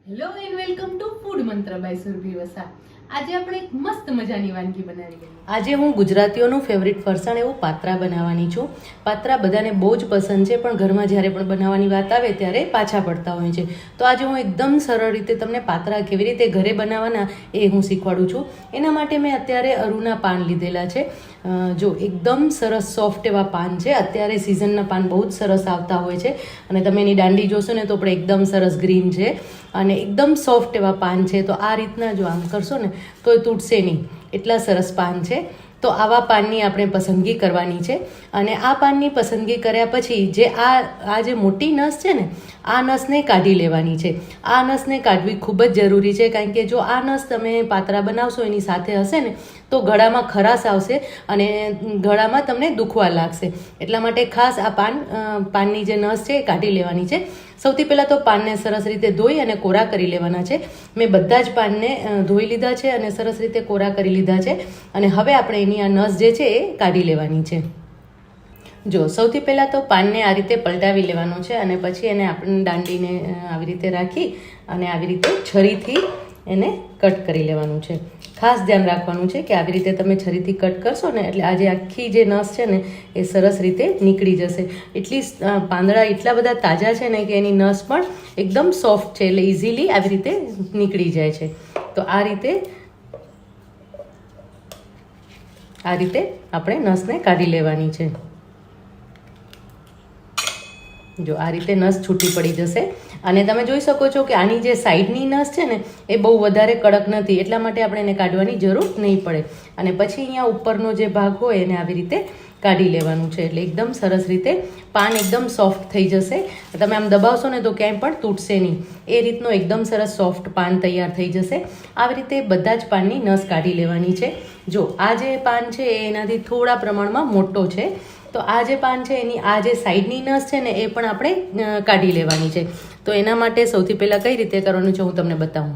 Hello and welcome to food મંત્ર by Surabhi Vasa. આજે આપણે એક મસ્ત મજાની વાનગી બનાવી રહી. આજે હું ગુજરાતીઓનું ફેવરિટ ફરસાણ એવું પાત્રા બનાવવાની છું. પાત્રા બધાને બહુ જ પસંદ છે, પણ ઘરમાં જ્યારે પણ બનાવવાની વાત આવે ત્યારે પાછા પડતા હોય છે. તો આજે હું એકદમ સરળ રીતે તમને પાત્રા કેવી રીતે ઘરે બનાવવાના એ હું શીખવાડું છું. એના માટે મેં અત્યારે અરુના પાન લીધેલા છે. જો એકદમ સરસ સોફ્ટ એવા પાન છે. અત્યારે સિઝનના પાન બહુ જ સરસ આવતા હોય છે અને તમે એની દાંડી જોશો ને તો પણ એકદમ સરસ ગ્રીન છે અને એકદમ સોફ્ટ એવા પાન છે. તો આ રીતના જો આમ કરશો ને તો એ તૂટશે નહીં, એટલા સરસ પાન છે. તો આવા પાનની આપણે પસંદગી કરવાની છે અને આ પાનની પસંદગી કર્યા પછી જે આ જે મોટી નસ છે ને આ નસને કાઢી લેવાની છે. આ નસને કાઢવી ખૂબ જ જરૂરી છે, કારણ કે જો આ નસ તમે પાત્રા બનાવશો એની સાથે હશે ને તો ગળામાં ખરાશ આવશે અને ગળામાં તમને દુખવા લાગશે. એટલા માટે ખાસ આ પાનની જે નસ છે એ કાઢી લેવાની છે. સૌથી પહેલાં તો પાનને સરસ રીતે ધોઈ અને કોરા કરી લેવાના છે. મેં બધા જ પાનને ધોઈ લીધા છે અને સરસ રીતે કોરા કરી લીધા છે અને હવે આપણે એની આ નસ જે છે એ કાઢી લેવાની છે. જો સૌથી પહેલાં તો પાનને આ રીતે પલટાવી લેવાનો છે અને પછી એને આપણે દાંડીને આવી રીતે રાખી અને આવી રીતે છરીથી એને કટ કરી લેવાનું છે. ખાસ ધ્યાન રાખવાનું છે કે આવી રીતે તમે છરીથી કટ કરશો ને એટલે આ જે આખી જે નસ છે ને એ સરસ રીતે નીકળી જશે. પાંદડા એટલા બધા તાજા છે ને કે એની નસ પણ એકદમ સોફ્ટ છે, એટલે ઇઝીલી આવી રીતે નીકળી જાય છે. તો આ રીતે આપણે નસને કાઢી લેવાની છે. જો આ રીતે નસ છૂટી પડી જશે અને તમે જોઈ શકો છો કે આની જે સાઈડની નસ છે ને એ બહુ વધારે કડક નથી, એટલા માટે આપણે એને કાઢવાની જરૂર નહીં પડે. અને પછી અહીંયા ઉપરનો જે ભાગ હોય એને આવી રીતે કાઢી લેવાનું છે, એટલે એકદમ સરસ રીતે પાન એકદમ સોફ્ટ થઈ જશે. તમે આમ દબાવશો ને તો ક્યાંય પણ તૂટશે નહીં, એ રીતનો એકદમ સરસ સોફ્ટ પાન તૈયાર થઈ જશે. આવી રીતે બધા જ પાનની નસ કાઢી લેવાની છે. જો આ જે પાન છે એ એનાથી થોડા પ્રમાણમાં મોટો છે, તો આ જે પાન છે એની આ જે સાઈડની નસ છે ને એ પણ આપણે કાઢી લેવાની છે. તો એના માટે સૌથી પહેલાં કઈ રીતે કરવાનું છે હું તમને બતાવું.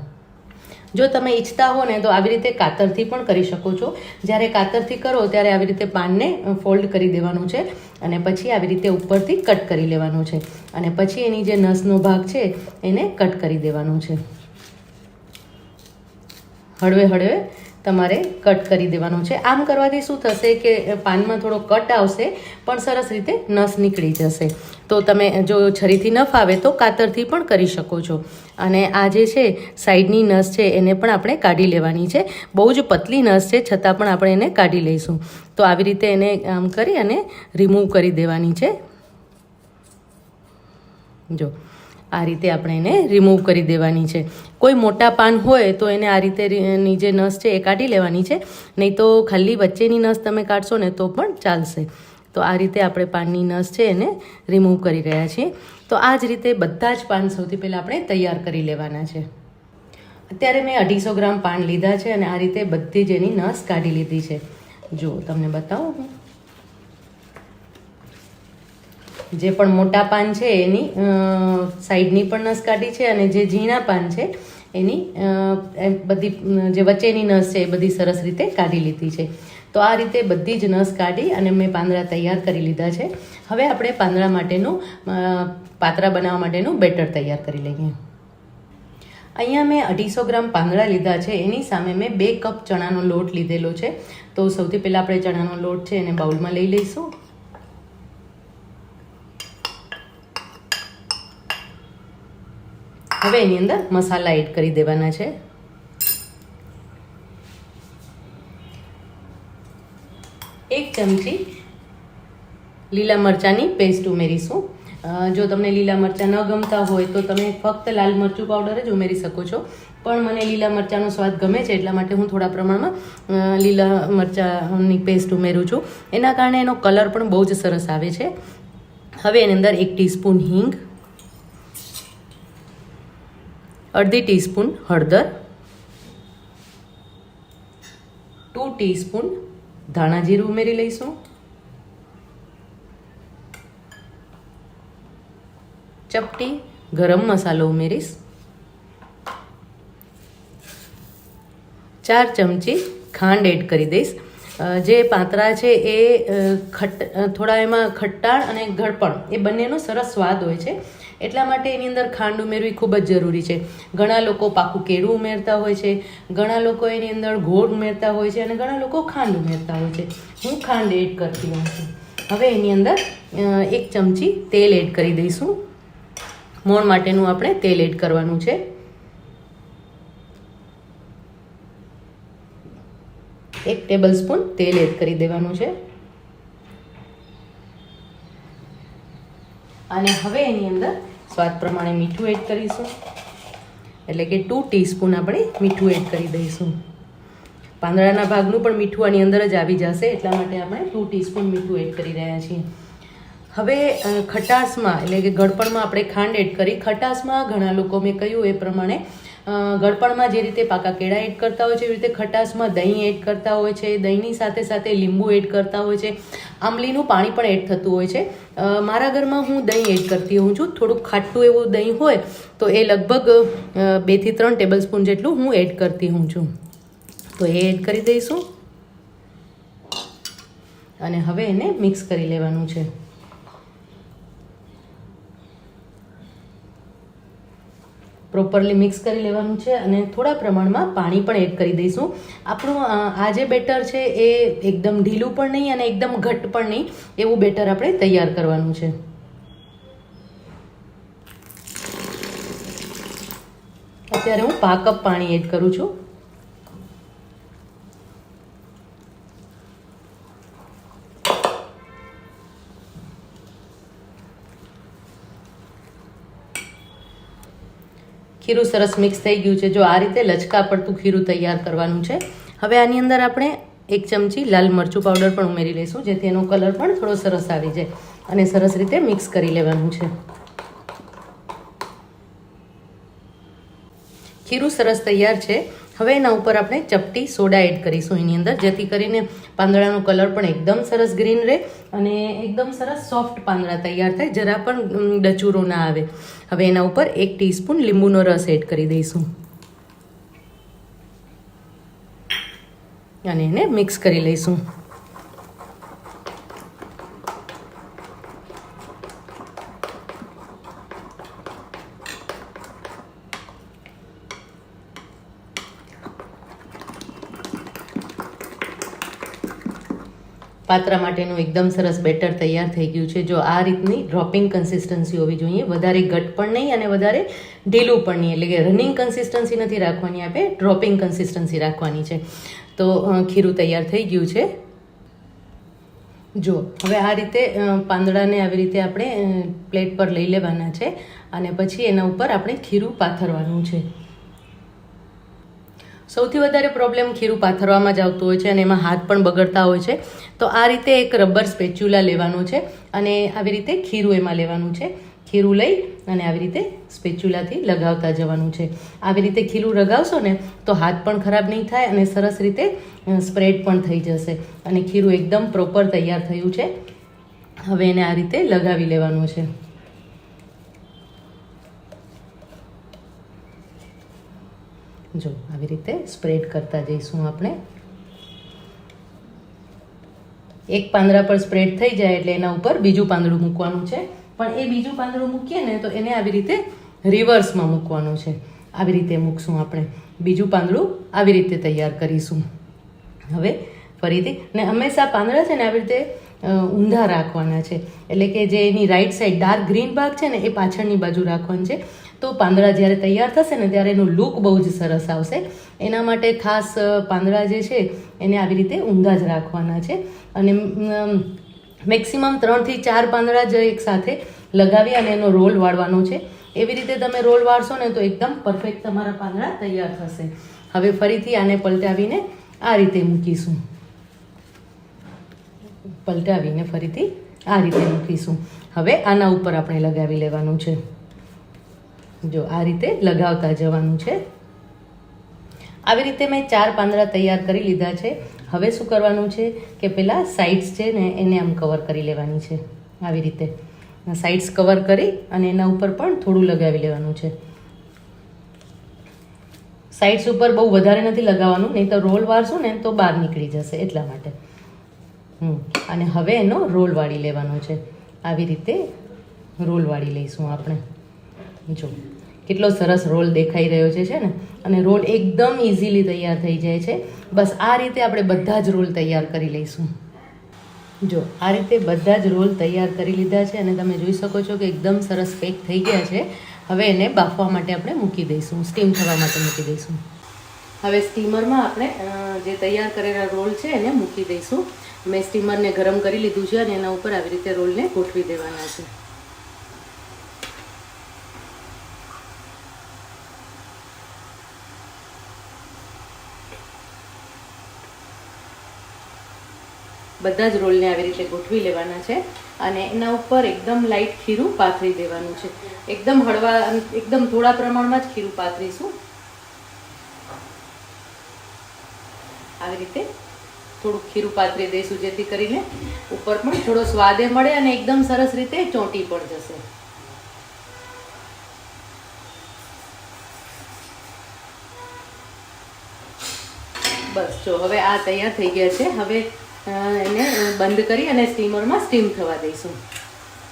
જો તમે ઈચ્છતા હો ને તો આવી રીતે કાતરથી પણ કરી શકો છો. જ્યારે કાતરથી કરો ત્યારે આવી રીતે પાનને ફોલ્ડ કરી દેવાનું છે અને પછી આવી રીતે ઉપરથી કટ કરી લેવાનું છે અને પછી એની જે નસનો ભાગ છે એને કટ કરી દેવાનું છે. હળવે હળવે તમારે કટ કરી દેવાનું છે. આમ કરવાથી શું થશે કે પાનમાં થોડો કટ આવશે પણ સરસ રીતે નસ નીકળી જશે. તો તમે જો છરીથી ન ફાવે તો કાતરથી પણ કરી શકો છો. અને આ જે છે સાઈડની નસ છે એને પણ આપણે કાઢી લેવાની છે. બહુ જ પતલી નસ છે છતાં પણ આપણે એને કાઢી લઈશું. તો આવી રીતે એને આમ કરી અને રિમૂવ કરી દેવાની છે. જો આ રીતે આપણે એને રિમૂવ કરી દેવાની છે. કોઈ મોટા પાન હોય તો એને આ રીતે ની જે નસ છે એ કાઢી લેવાની છે, નહીં તો ખાલી વચ્ચેની નસ તમે કાઢશો ને તો પણ ચાલશે. તો આ રીતે આપણે પાનની નસ છે એને રિમૂવ કરી રહ્યા છીએ. તો આ જ રીતે બધા જ પાન સૌથી પહેલાં આપણે તૈયાર કરી લેવાના છે. અત્યારે મેં 250 ગ્રામ પાન લીધા છે અને આ રીતે બધી જ એની નસ કાઢી લીધી છે. જો તમને બતાવું હું, જે પણ મોટા પાન છે એની સાઈડની પણ નસ કાઢી છે અને જે ઝીણા પાન છે એની બધી જે વચ્ચેની નસ છે એ બધી સરસ રીતે કાઢી લીધી છે. તો આ રીતે બધી જ નસ કાઢી અને મેં પાંદડા તૈયાર કરી લીધા છે. હવે આપણે પાંદડા માટેનું પાત્રા બનાવવા માટેનું બેટર તૈયાર કરી લઈએ. અહીંયા મેં 250 ગ્રામ પાંદડા લીધા છે, એની સામે મેં 2 કપ ચણાનો લોટ લીધેલો છે. તો સૌથી પહેલાં આપણે ચણાનો લોટ છે એને બાઉલમાં લઈ લઈશું. હવે એની અંદર મસાલા એડ કરી દેવાના છે. એક ચમચી લીલા મરચાંની પેસ્ટ ઉમેરીશું. જો તમને લીલા મરચાં ન ગમતા હોય તો તમે ફક્ત લાલ મરચું પાવડર જ ઉમેરી શકો છો, પણ મને લીલા મરચાંનો સ્વાદ ગમે છે એટલા માટે હું થોડા પ્રમાણમાં લીલા મરચાંની પેસ્ટ ઉમેરું છું. એના કારણે એનો કલર પણ બહુ જ સરસ આવે છે. હવે એની અંદર 1 ટીસ્પૂન હિંગ, 1/2 ટીસ્પૂન હળદર, 2 ટીસ્પૂન ધાણા જીરું ઉમેરી લઈશું, ચપટી ગરમ મસાલો ઉમેરીશ, 4 ચમચી ખાંડ એડ કરી દઈશ. જે પાત્રા છે એ થોડા એમાં ખટ્ટાણ અને ગળપણ એ બંનેનો સરસ સ્વાદ હોય છે, એટલા માટે એની અંદર ખાંડ ઉમેરવી ખૂબ જ જરૂરી છે. ઘણા લોકો પાકું કેળું ઉમેરતા હોય છે, ઘણા લોકો એની અંદર ગોળ ઉમેરતા હોય છે અને ઘણા લોકો ખાંડ ઉમેરતા હોય છે. હું ખાંડ એડ કરતી હોઉં છું. હવે એની અંદર 1 ચમચી તેલ એડ કરી દઈશું. મોણ માટેનું આપણે તેલ એડ કરવાનું છે. એક ટેબલ સ્પૂન તેલ એડ કરી દેવાનું છે. અને હવે એની અંદર સ્વાદ પ્રમાણે મીઠું એડ કરીશું, એટલે કે 2 ટીસ્પૂન આપણે મીઠું એડ કરી દઈશું. પાંદડાના ભાગનું પણ મીઠું આની અંદર જ આવી જશે, એટલા માટે આપણે 2 ટીસ્પૂન મીઠું એડ કરી રહ્યા છીએ. હવે ખટાશમાં એટલે કે ગળપણમાં આપણે ખાંડ એડ કરી. ખટાશમાં ઘણા લોકો મેં કહ્યું એ પ્રમાણે ગળપણમાં જે રીતે પાકા કેળા એડ કરતા હોય છે એવી રીતે ખટાશમાં દહીં એડ કરતા હોય છે. દહીંની સાથે સાથે લીંબુ એડ કરતા હોય છે, આંબલીનું પાણી પણ એડ થતું હોય છે. મારા ઘરમાં હું દહીં એડ કરતી હોઉં છું. થોડુંક ખાટું એવું દહીં હોય તો એ લગભગ 2 થી 3 ટેબલ સ્પૂન જેટલું હું એડ કરતી હોઉં છું. તો એ એડ કરી દઈશું અને હવે એને મિક્સ કરી લેવાનું છે. પ્રોપરલી મિક્સ કરી લેવાનું છે અને થોડા પ્રમાણમાં પાણી પણ એડ કરી દઈશું. આપણું આ જે બેટર છે એ એકદમ ઢીલું પણ નહીં અને એકદમ ઘટ્ટ પણ નહીં, એવું બેટર આપણે તૈયાર કરવાનું છે. અત્યારે હું 1/2 કપ પાણી એડ કરું છું. ખીરું સરસ મિક્સ થઈ ગયું છે. જો આ રીતે લચકા પડતું ખીરું તૈયાર કરવાનું છે. હવે આની અંદર આપણે 1 ચમચી લાલ મરચું પાવડર પણ ઉમેરી લઈશું, જેથી એનો કલર પણ થોડો સરસ આવી જાય અને સરસ રીતે મિક્સ કરી લેવાનું છે. ખીરું સરસ તૈયાર છે. હવે એના ઉપર આપણે ચપટી સોડા એડ કરીશું એની અંદર, જેથી કરીને પાંદડાનો કલર પણ એકદમ સરસ ગ્રીન રહે અને એકદમ સરસ સોફ્ટ પાંદડા તૈયાર થાય, જરા પણ ડચુરો ના આવે. હવે એના ઉપર 1 ટીસ્પૂન લીંબુનો રસ એડ કરી દઈશું અને એને મિક્સ કરી લઈશું. પાત્રા માટેનું એકદમ સરસ બેટર તૈયાર થઈ ગયું છે. જો આ રીતની ડ્રોપિંગ કન્સિસ્ટન્સી હોવી જોઈએ, વધારે ઘટ પણ નહીં અને વધારે ઢીલું પણ નહીં, એટલે કે રનિંગ કન્સિસ્ટન્સી નથી રાખવાની, આપણે ડ્રોપિંગ કન્સિસ્ટન્સી રાખવાની છે. તો ખીરું તૈયાર થઈ ગયું છે. જો હવે આ રીતે પાંદડાને આવી રીતે આપણે પ્લેટ પર લઈ લેવાના છે અને પછી એના ઉપર આપણે ખીરું પાથરવાનું છે. સૌથી વધારે પ્રોબ્લેમ ખીરું પાથરવામાં જ આવતો હોય છે અને એમાં હાથ પણ બગડતા હોય છે. તો આ રીતે એક રબર સ્પેચ્યુલા લેવાનું છે અને આવી રીતે ખીરું એમાં લેવાનું છે. ખીરું લઈ અને આવી રીતે સ્પેચ્યુલાથી લગાવતા જવાનું છે. આવી રીતે ખીરું લગાવશો ને તો હાથ પણ ખરાબ નહીં થાય અને સરસ રીતે સ્પ્રેડ પણ થઈ જશે અને ખીરું એકદમ પ્રોપર તૈયાર થયું છે. હવે એને આ રીતે લગાવી લેવાનું છે. જો આવી રીતે સ્પ્રેડ કરતા જઈશું આપણે. એક પાંદડા પર સ્પ્રેડ થઈ જાય એટલે એના ઉપર બીજું પાંદડું મૂકવાનું છે, પણ એ બીજું પાંદડું મૂકીએ ને તો એને આવી રીતે રિવર્સમાં મૂકવાનું છે. આવી રીતે મૂકશું આપણે. બીજું પાંદડું આવી રીતે તૈયાર કરીશું. હવે ફરીથી ને હંમેશા પાંદડા છે ને આવી રીતે ઊંધા રાખવાના છે, એટલે કે જે એની રાઈટ સાઈડ ડાર્ક ગ્રીન ભાગ છે ને એ પાછળની બાજુ રાખવાનું છે. તો પાંદડા જ્યારે તૈયાર થશે ને ત્યારે એનું લુક બહુ જ સરસ આવશે. એના માટે ખાસ પાંદડા જે છે એને આવી રીતે ઊંધા જ રાખવાના છે અને મેક્સિમમ 3 થી 4 પાંદડા જ એક સાથે લગાવી અને એનો રોલ વાળવાનો છે. એવી રીતે તમે રોલ વાળશો ને તો એકદમ પરફેક્ટ તમારા પાંદડા તૈયાર થશે. હવે ફરીથી આને પલટાવીને આ રીતે મૂકીશું. પલટાવીને ફરીથી આ રીતે મૂકીશું. હવે આના ઉપર આપણે લગાવી લેવાનું છે. જો આ રીતે લગાવતા જવાનું છે. આવી રીતે મેં 4 પાંદડા તૈયાર કરી લીધા છે. હવે શું કરવાનું છે કે પેલા સાઇડ્સ છે ને એને આમ કવર કરી લેવાની છે. આવી રીતે સાઇડ્સ કવર કરી અને એના ઉપર પણ થોડું લગાવી લેવાનું છે. સાઇડ્સ ઉપર બહુ વધારે નથી લગાવવાનું, નહીં તો રોલ વાળશું ને તો બહાર નીકળી જશે, એટલા માટે. અને હવે એનો રોલ વાળી લેવાનો છે. આવી રીતે રોલ વાળી લઈશું આપણે. જો કેટલો સરસ રોલ દેખાઈ રહ્યો છે ને, અને રોલ એકદમ ઇઝીલી તૈયાર થઈ જાય છે. બસ આ રીતે આપણે બધા જ રોલ તૈયાર કરી લઈશું. જો આ રીતે બધા જ રોલ તૈયાર કરી લીધા છે અને તમે જોઈ શકો છો કે એકદમ સરસ પેક થઈ ગયા છે. હવે એને બાફવા માટે આપણે મૂકી દઈશું, સ્ટીમ થવા માટે મૂકી દઈશું. હવે સ્ટીમરમાં આપણે જે તૈયાર કરેલા રોલ છે એને મૂકી દઈશું. મેં સ્ટીમરને ગરમ કરી લીધું છે અને એના ઉપર આવી રીતે રોલને ગોઠવી દેવાના છે. બધા જ રોલને આવી રીતે ગોઠવી લેવાના છે અને એના ઉપર એકદમ લાઇટ ખીરું પાથરી દેવાનું છે. એકદમ હળવા, એકદમ થોડા પ્રમાણમાં જ ખીરું પાથરીશું. આવી રીતે થોડુંક ખીરું પાથરી દઈશું, જેથી કરીને ઉપર પણ થોડો સ્વાદે મળે અને એકદમ સરસ રીતે ચોંટી પણ જશે. બસ જો હવે આ તૈયાર થઈ ગયા છે. હવે એને બંધ કરી અને સ્ટીમરમાં સ્ટીમ થવા દઈશું.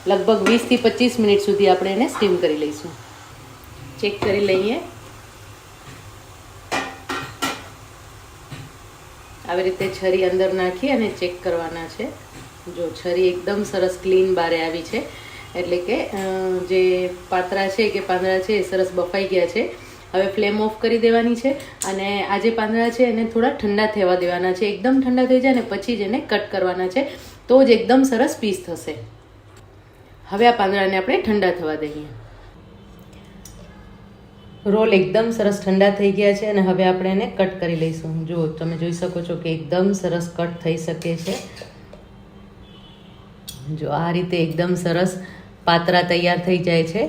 લગભગ 20 થી 25 મિનિટ સુધી આપણે એને સ્ટીમ કરી લઈશું. ચેક કરી લઈએ. આવી રીતે છરી અંદર નાખી અને ચેક કરવાના છે. જો છરી એકદમ સરસ ક્લીન બારે આવી છે, એટલે કે જે પાત્રા છે કે પાંદડા છે એ સરસ બફાઈ ગયા છે. હવે ફ્લેમ ઓફ કરી દેવાની છે અને આ જે પાંદડા છે એને થોડા ઠંડા થવા દેવાના છે. એકદમ ઠંડા થઈ જાય ને પછી જ એને કટ કરવાના છે, તો જ એકદમ સરસ પીસ થશે. હવે આ પાંદડાને આપણે ઠંડા થવા દઈએ. રોલ એકદમ સરસ ઠંડા થઈ ગયા છે અને હવે આપણે એને કટ કરી લઈશું. જો તમે જોઈ શકો છો કે એકદમ સરસ કટ થઈ શકે છે. જો આ રીતે એકદમ સરસ પાત્રા તૈયાર થઈ જાય છે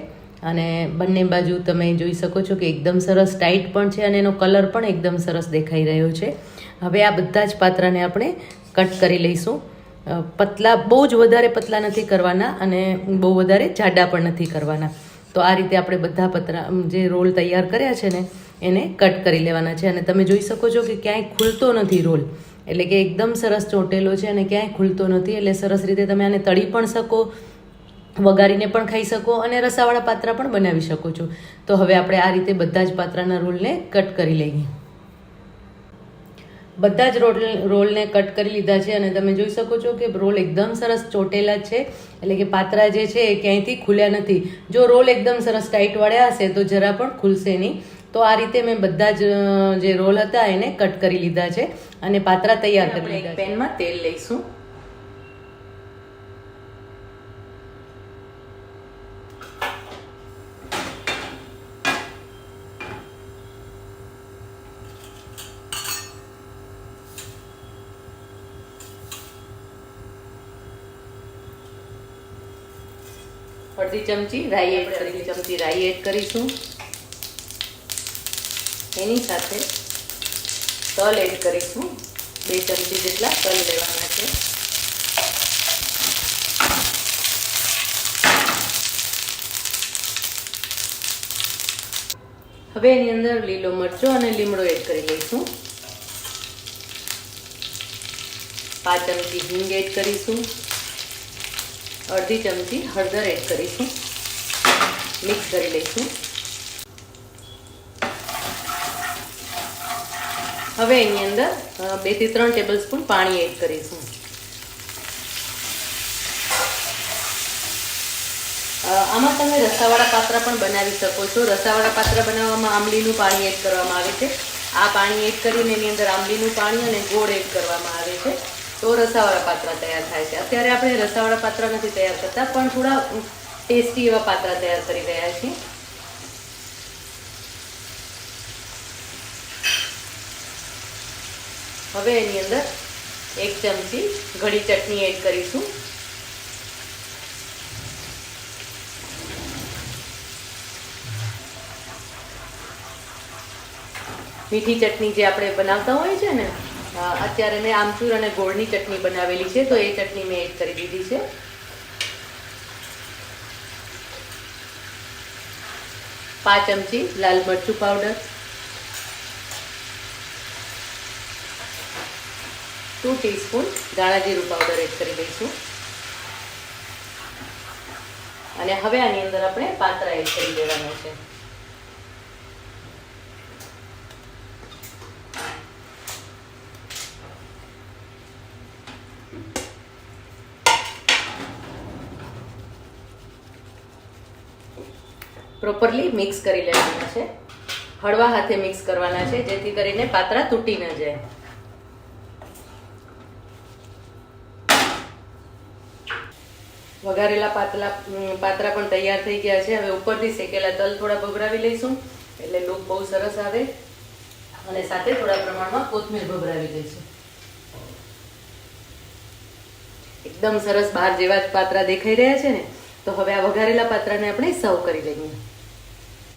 અને બંને બાજુ તમે જોઈ શકો છો કે એકદમ સરસ ટાઈટ પણ છે અને એનો કલર પણ એકદમ સરસ દેખાઈ રહ્યો છે. હવે આ બધા જ પાત્રાને આપણે કટ કરી લઈશું. પતલા, બહુ જ વધારે પતલા નથી કરવાના અને બહુ વધારે જાડા પણ નથી કરવાના. તો આ રીતે આપણે બધા પતરા જે રોલ તૈયાર કર્યા છે ને એને કટ કરી લેવાના છે. અને તમે જોઈ શકો છો કે ક્યાંય ખુલતો નથી રોલ, એટલે કે એકદમ સરસ ચોંટેલો છે અને ક્યાંય ખુલતો નથી. એટલે સરસ રીતે તમે આને તળી પણ શકો, વઘારીને પણ ખાઈ શકો અને રસાવાળા પાત્રા પણ બનાવી શકો છો. તો હવે આપણે આ રીતે બધા જ પાત્રાના રોલને કટ કરી લઈએ. બધા જ રોલને કટ કરી લીધા છે અને તમે જોઈ શકો છો કે રોલ એકદમ સરસ ચોટેલા છે, એટલે કે પાત્રા જે છે એ ક્યાંયથી ખુલ્યા નથી. જો રોલ એકદમ સરસ ટાઈટ વાળ્યા હશે તો જરા પણ ખુલશે નહીં. તો આ રીતે મેં બધા જ જે રોલ હતા એને કટ કરી લીધા છે અને પાત્રા તૈયાર કરી લીધા છે. પેનમાં તેલ લઈશું. અડધી ચમચી રાઈ એડ કરીશું. એની સાથે તલ એડ કરીશું. 2 ચમચી જેટલા તલ લેવાના છે. હવે એની અંદર લીલો મરચો અને લીમડો એડ કરી લઈશું. 5 ચમચી હિંગ એડ કરીશું. અડધી ચમચી હળદર એડ કરીશું. મિક્સ કરી લઈશું. હવે એની અંદર 2 થી 3 ટેબલ સ્પૂન પાણી એડ કરીશું. આમાં તમે રસાવાળા પાત્રા પણ બનાવી શકો છો. રસાવાળા પાત્રા બનાવવામાં આંબલીનું પાણી એડ કરવામાં આવે છે. આ પાણી એડ કરીને એની અંદર આંબલીનું પાણી અને ગોળ એડ કરવામાં આવે છે, તો રસાવાળા પાત્રા તૈયાર થાય છે. અત્યારે આપણે રસાવાળા પાત્રા નથી તૈયાર કરતા, પણ થોડા ટેસ્ટી એવા પાત્રા તૈયાર કરી રહ્યા છીએ. હવે એની અંદર 1 ચમચી ઘડી ચટણી એડ કરીશું. મીઠી ચટણી જે આપણે બનાવતા હોય છે ને, અત્યારે મેં આમચૂર અને ગોળની ચટણી બનાવેલી છે, તો એ ચટણી મેં એડ કરી દીધી છે. પાંચ ચમચી લાલ મરચું પાવડર, 2 ટીસ્પૂન ધાણા જીરું પાવડર એડ કરી દઈશું. અને હવે આની અંદર આપણે પાત્રા એડ કરી દેવાનું છે. પ્રોપરલી મિક્સ કરી લેવાના છે. હળવા હાથે મિક્સ કરવાના છે જેથી કરીને પાત્રા તૂટી ન જાય. વઘારેલા પાત્રા પણ તૈયાર થઈ ગયા છે. હવે ઉપરથી શેકેલા તલ થોડા ભભરાવી લઈશું એટલે લુક બહુ સરસ આવે. અને સાથે થોડા પ્રમાણમાં કોથમીર ભભરાવી દઈશું. એકદમ સરસ બહાર જેવા જ પાત્રા દેખાઈ રહ્યા છે ને, તો હવે આ વઘારેલા પાત્રાને આપણે સર્વ કરી લઈએ.